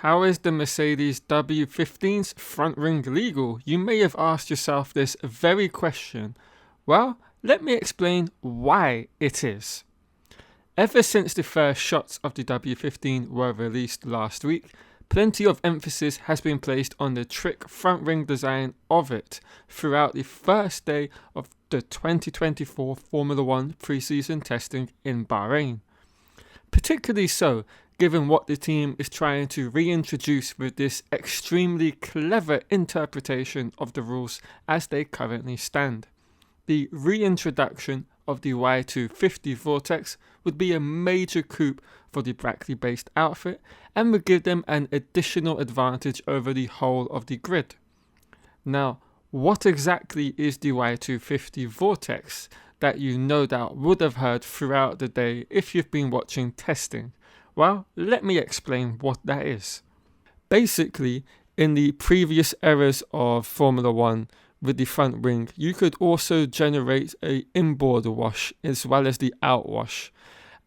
How is the Mercedes W15's front ring legal? You may have asked yourself this very question. Well, let me explain why it is. Ever since the first shots of the W15 were released last week, plenty of emphasis has been placed on the trick front ring design of it throughout the first day of the 2024 Formula 1 preseason testing in Bahrain. Particularly so, given what the team is trying to reintroduce with this extremely clever interpretation of the rules as they currently stand. The reintroduction of the Y250 Vortex would be a major coup for the Brackley-based outfit and would give them an additional advantage over the whole of the grid. Now, what exactly is the Y250 Vortex that you no doubt would have heard throughout the day if you've been watching testing? Well, let me explain what that is. Basically, in the previous eras of Formula 1 with the front wing, you could also generate an inboard wash as well as the outwash.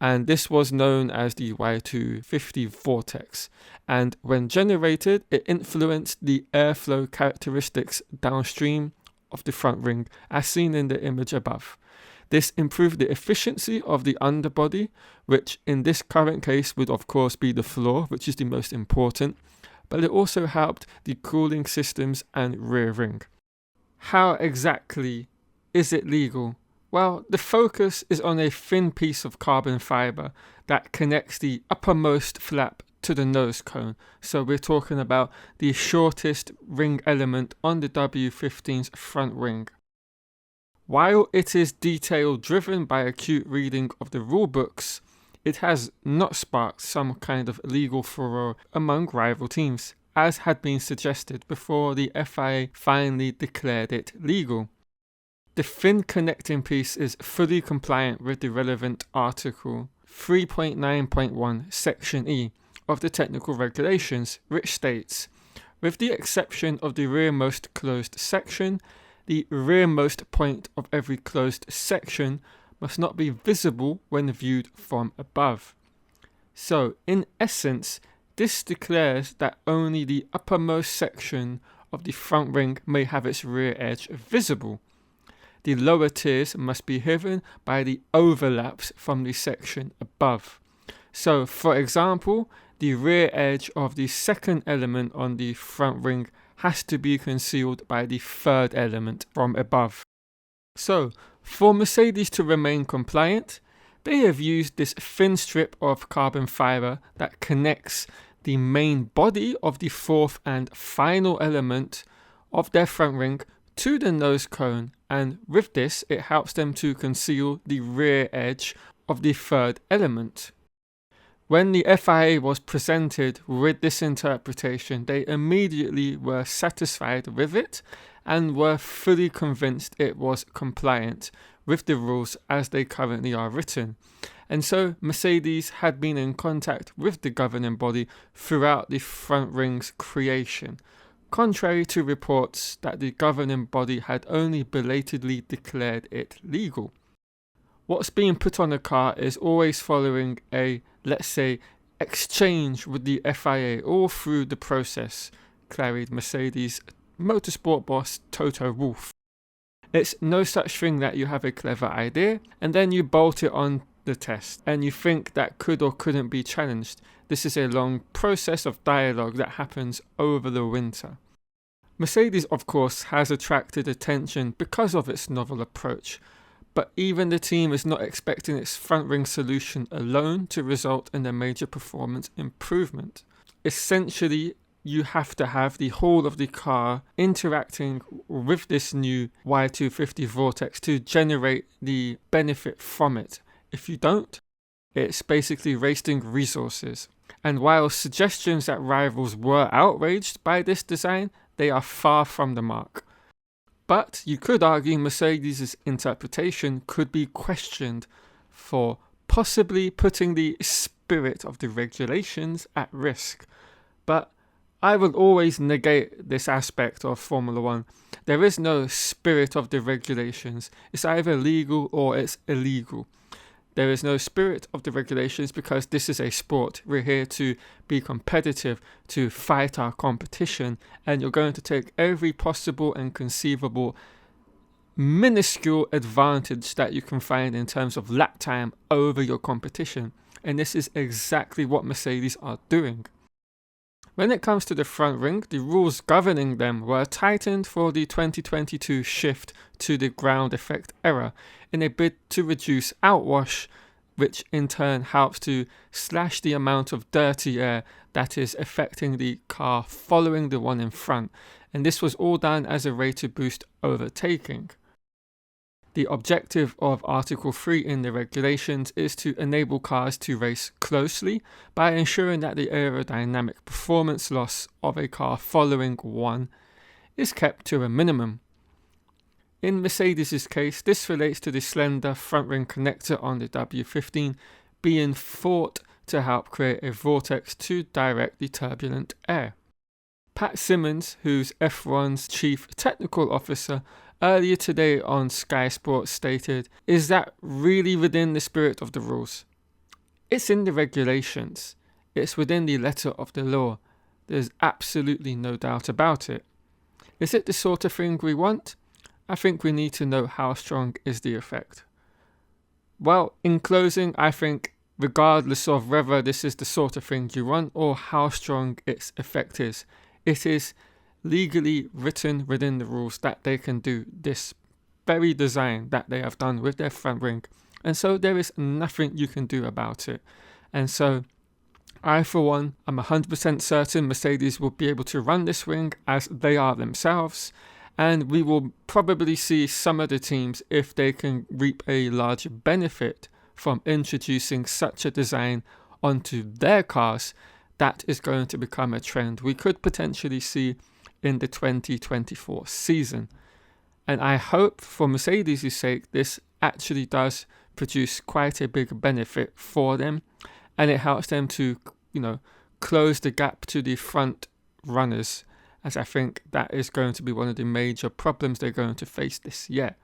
And this was known as the Y250 Vortex. And when generated, it influenced the airflow characteristics downstream of the front ring, as seen in the image above. This improved the efficiency of the underbody, which in this current case would of course be the floor, which is the most important, but it also helped the cooling systems and rear ring. How exactly is it legal? Well, the focus is on a thin piece of carbon fiber that connects the uppermost flap to the nose cone. So we're talking about the shortest ring element on the W15's front wing. While it is detail driven by acute reading of the rulebooks, it has not sparked some kind of legal furore among rival teams, as had been suggested before the FIA finally declared it legal. The thin connecting piece is fully compliant with the relevant Article 3.9.1 Section E of the technical regulations, which states, with the exception of the rearmost closed section, the rearmost point of every closed section must not be visible when viewed from above. So, in essence, this declares that only the uppermost section of the front ring may have its rear edge visible. The lower tiers must be hidden by the overlaps from the section above. So, for example, the rear edge of the second element on the front ring has to be concealed by the third element from above. So, for Mercedes to remain compliant, they have used this thin strip of carbon fiber that connects the main body of the fourth and final element of their front ring to the nose cone, and with this it helps them to conceal the rear edge of the third element. When the FIA was presented with this interpretation, they immediately were satisfied with it and were fully convinced it was compliant with the rules as they currently are written. And so Mercedes had been in contact with the governing body throughout the front ring's creation, contrary to reports that the governing body had only belatedly declared it legal. What's being put on a car is always following a, let's say, exchange with the FIA all through the process, clarified Mercedes motorsport boss Toto Wolff. It's no such thing that you have a clever idea and then you bolt it on the test and you think that could or couldn't be challenged. This is a long process of dialogue that happens over the winter. Mercedes, of course, has attracted attention because of its novel approach, but even the team is not expecting its front ring solution alone to result in a major performance improvement. Essentially, you have to have the whole of the car interacting with this new Y250 Vortex to generate the benefit from it. If you don't, it's basically wasting resources. And while suggestions that rivals were outraged by this design, they are far from the mark. But you could argue Mercedes' interpretation could be questioned for possibly putting the spirit of the regulations at risk. But I will always negate this aspect of Formula 1. There is no spirit of the regulations. It's either legal or it's illegal. There is no spirit of the regulations because this is a sport. We're here to be competitive, to fight our competition, and you're going to take every possible and conceivable minuscule advantage that you can find in terms of lap time over your competition. And this is exactly what Mercedes are doing. When it comes to the front ring, the rules governing them were tightened for the 2022 shift to the ground effect era in a bid to reduce outwash, which in turn helps to slash the amount of dirty air that is affecting the car following the one in front, and this was all done as a way to boost overtaking. The objective of Article 3 in the regulations is to enable cars to race closely by ensuring that the aerodynamic performance loss of a car following one is kept to a minimum. In Mercedes' case, this relates to the slender front ring connector on the W15 being thought to help create a vortex to direct the turbulent air. Pat Simmons, who's F1's chief technical officer, earlier today on Sky Sports stated, "Is that really within the spirit of the rules? It's in the regulations. It's within the letter of the law. There's absolutely no doubt about it. Is it the sort of thing we want? I think we need to know how strong is the effect." Well, in closing, I think regardless of whether this is the sort of thing you want or how strong its effect is, it is legally written within the rules that they can do this very design that they have done with their front ring, and so there is nothing you can do about it. And so I, for one, am 100% certain Mercedes will be able to run this ring as they are themselves, and we will probably see some of the teams, if they can reap a large benefit from introducing such a design onto their cars, that is going to become a trend we could potentially see in the 2024 season. And I hope for Mercedes' sake this actually does produce quite a big benefit for them, and it helps them to, close the gap to the front runners, as I think that is going to be one of the major problems they're going to face this year.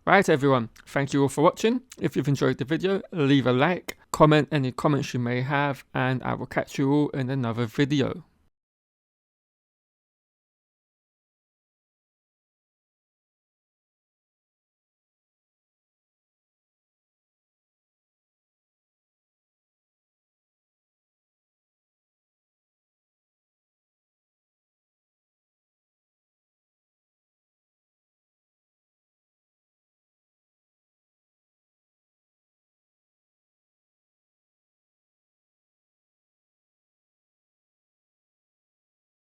Right, everyone, thank you all for watching. If you've enjoyed the video, leave a like, comment any comments you may have, and I will catch you all in another video.